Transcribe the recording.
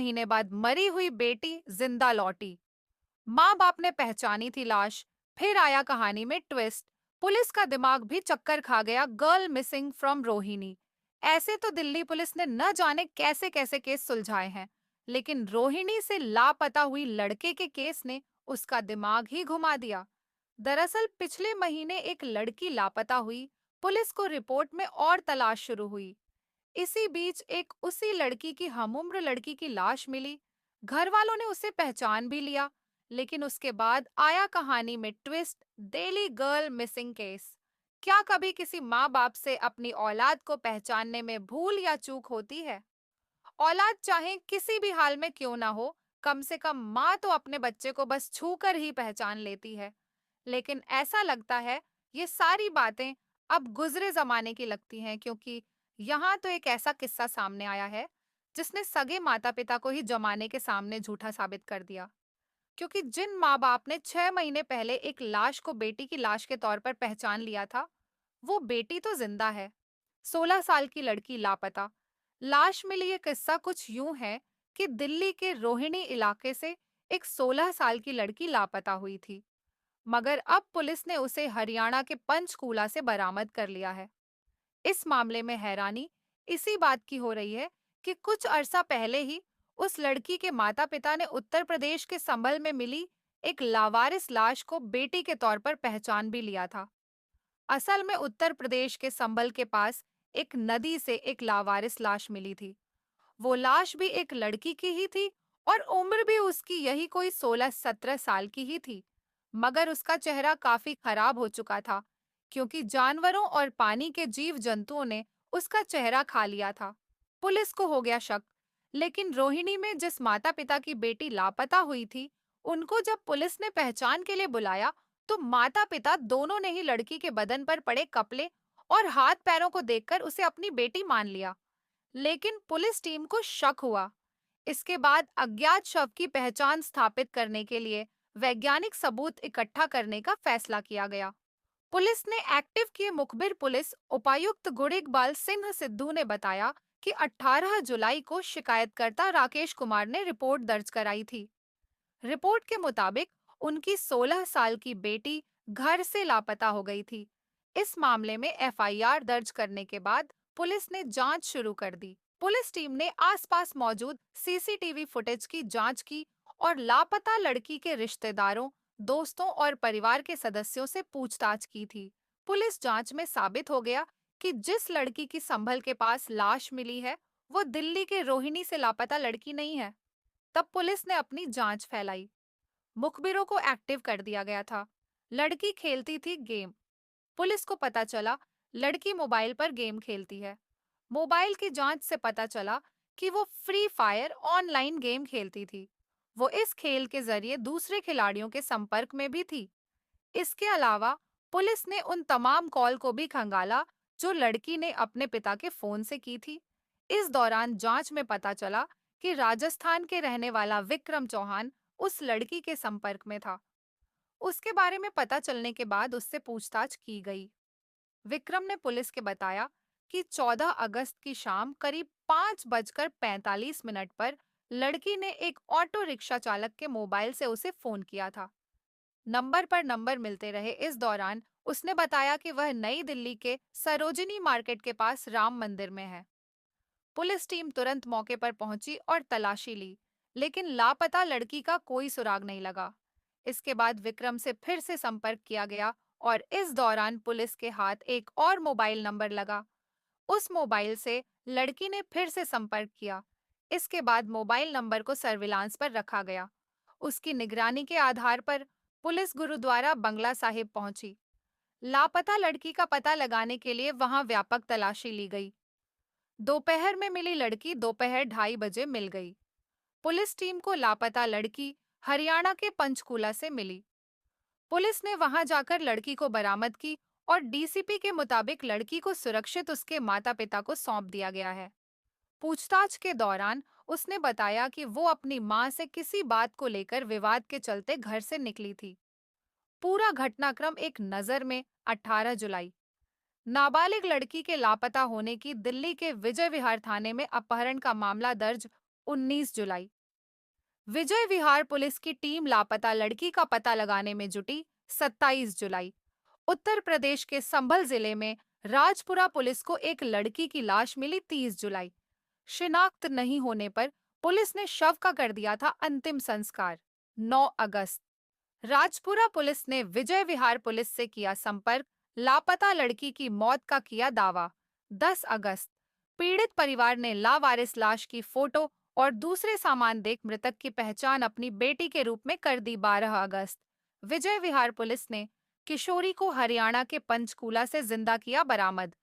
महीने बाद मरी हुई बेटी जिंदा लौटी। माँ बाप ने पहचानी थी लाश। फिर आया कहानी में ट्विस्ट। पुलिस का दिमाग भी चक्कर खा गया। Girl missing from Rohini. ऐसे तो दिल्ली पुलिस ने न जाने कैसे कैसे केस सुलझाए हैं, लेकिन रोहिणी से लापता हुई लड़के के केस ने उसका दिमाग ही घुमा दिया। दरअसल पिछले महीने एक लड़की लापता हुई। पुलिस को रिपोर्ट में और तलाश शुरू हुई। इसी बीच एक उसी लड़की की हमउम्र लड़की की लाश मिली। घर वालों ने उसे पहचान भी लिया, लेकिन उसके बाद आया कहानी में twist. Daily girl missing case. क्या कभी किसी माँ बाप से अपनी औलाद को पहचानने में भूल या चूक होती है? औलाद चाहे किसी भी हाल में क्यों ना हो, कम से कम माँ तो अपने बच्चे को बस छूकर ही पहचान लेती है। लेकिन ऐसा लगता है ये सारी बातें अब गुजरे जमाने की लगती हैं, क्योंकि यहाँ तो एक ऐसा किस्सा सामने आया है जिसने सगे माता पिता को ही जमाने के सामने झूठा साबित कर दिया। क्योंकि जिन माँ बाप ने 6 महीने पहले एक लाश को बेटी की लाश के तौर पर पहचान लिया था, वो बेटी तो जिंदा है, 16 साल की लड़की लापता। लाश मिली। ये किस्सा कुछ यूं है कि दिल्ली के रोहिणी इलाके से एक 16 साल की लड़की लापता हुई थी, मगर अब पुलिस ने उसे हरियाणा के पंचकूला से बरामद कर लिया है। इस मामले में हैरानी इसी बात की हो रही है कि कुछ अरसा पहले ही उस लड़की के माता-पिता ने उत्तर प्रदेश के संभल में मिली एक लावारिस लाश को बेटी के तौर पर पहचान भी लिया था। असल में उत्तर प्रदेश के संभल के पास एक नदी से एक लावारिस लाश मिली थी। वो लाश भी एक लड़की की ही थी और उम्र भी उसकी यही कोई 16-17 साल की ही थी, मगर उसका चेहरा काफी खराब हो चुका था, क्योंकि जानवरों और पानी के जीव जंतुओं ने उसका चेहरा खा लिया था। पुलिस को हो गया शक, लेकिन रोहिणी में जिस माता पिता की बेटी लापता हुई थी, उनको जब पुलिस ने पहचान के लिए बुलाया, तो माता पिता दोनों ने ही लड़की के बदन पर पड़े कपड़े और हाथ पैरों को देखकर उसे अपनी बेटी मान लिया। लेकिन पुलिस टीम को शक हुआ। इसके बाद अज्ञात शव की पहचान स्थापित करने के लिए वैज्ञानिक सबूत इकट्ठा करने का फैसला किया गया। पुलिस ने एक्टिव किए मुखबिर पुलिस उपायुक्त गुड़िकबाल सिंह सिद्धू ने बताया कि 18 जुलाई को शिकायतकर्ता राकेश कुमार ने रिपोर्ट दर्ज कराई थी। रिपोर्ट के मुताबिक उनकी 16 साल की बेटी घर से लापता हो गई थी। इस मामले में एफआईआर दर्ज करने के बाद पुलिस ने जांच शुरू कर दी। पुलिस टीम ने आसपास मौजूद सीसीटीवी फुटेज की जांच की और लापता लड़की के रिश्तेदारों, दोस्तों और परिवार के सदस्यों से पूछताछ की थी। पुलिस जांच में साबित हो गया कि जिस लड़की की संभल के पास लाश मिली है, वो दिल्ली के रोहिणी से लापता लड़की नहीं है। तब पुलिस ने अपनी जांच फैलाई। मुखबिरों को एक्टिव कर दिया गया था। लड़की खेलती थी गेम। पुलिस को पता चला लड़की मोबाइल पर गेम खेलती है। मोबाइल की जांच से पता चला कि वो फ्री फायर ऑनलाइन गेम खेलती थी। वो इस खेल के जरिए दूसरे खिलाड़ियों के संपर्क में भी थी। इसके अलावा पुलिस ने उन तमाम कॉल को भी खंगाला जो लड़की ने अपने पिता के फोन से की थी। इस दौरान जांच में पता चला कि राजस्थान के रहने वाला विक्रम चौहान उस लड़की के संपर्क में था। उसके बारे में पता चलने के बाद उससे पूछताछ की गई। विक्रम ने पुलिस के बताया कि 14 अगस्त की शाम करीब 5:45 पर लड़की ने एक ऑटो रिक्शा चालक के मोबाइल से उसे फोन किया था। नंबर पर नंबर मिलते रहे। इस दौरान उसने बताया कि वह नई दिल्ली के सरोजिनी मार्केट के पास राम मंदिर में है। पुलिस टीम तुरंत मौके पर पहुंची और तलाशी ली, लेकिन लापता लड़की का कोई सुराग नहीं लगा। इसके बाद विक्रम से फिर से संपर्क किया गया और इस दौरान पुलिस के हाथ एक और मोबाइल नंबर लगा। उस मोबाइल से लड़की ने फिर से संपर्क किया। इसके बाद मोबाइल नंबर को सर्विलांस पर रखा गया। उसकी निगरानी के आधार पर पुलिस गुरुद्वारा बंगला साहिब पहुंची। लापता लड़की का पता लगाने के लिए वहां व्यापक तलाशी ली गई। दोपहर में मिली लड़की दोपहर 2:30 मिल गई। पुलिस टीम को लापता लड़की हरियाणा के पंचकूला से मिली। पुलिस ने वहां जाकर लड़की को बरामद की और डीसीपी के मुताबिक लड़की को सुरक्षित उसके माता-पिता को सौंप दिया गया है। पूछताछ के दौरान उसने बताया कि वो अपनी मां से किसी बात को लेकर विवाद के चलते घर से निकली थी। पूरा घटनाक्रम एक नजर में 18 जुलाई। नाबालिग लड़की के लापता होने की दिल्ली के विजय विहार थाने में अपहरण का मामला दर्ज 19 जुलाई। विजय विहार पुलिस की टीम लापता लड़की का पता लगाने में जुटी। 27 जुलाई। उत्तर प्रदेश के संभल जिले में राजपुरा पुलिस को एक लड़की की लाश मिली। 30 जुलाई। शिनाख्त नहीं होने पर पुलिस ने शव का कर दिया था अंतिम संस्कार। 9 अगस्त। राजपुरा पुलिस ने विजय विहार पुलिस से किया संपर्क, लापता लड़की की मौत का किया दावा। 10 अगस्त। पीड़ित परिवार ने लावारिस लाश की फोटो और दूसरे सामान देख मृतक की पहचान अपनी बेटी के रूप में कर दी। 12 अगस्त। विजय विहार पुलिस ने किशोरी को हरियाणा के पंचकूला से जिंदा किया बरामद।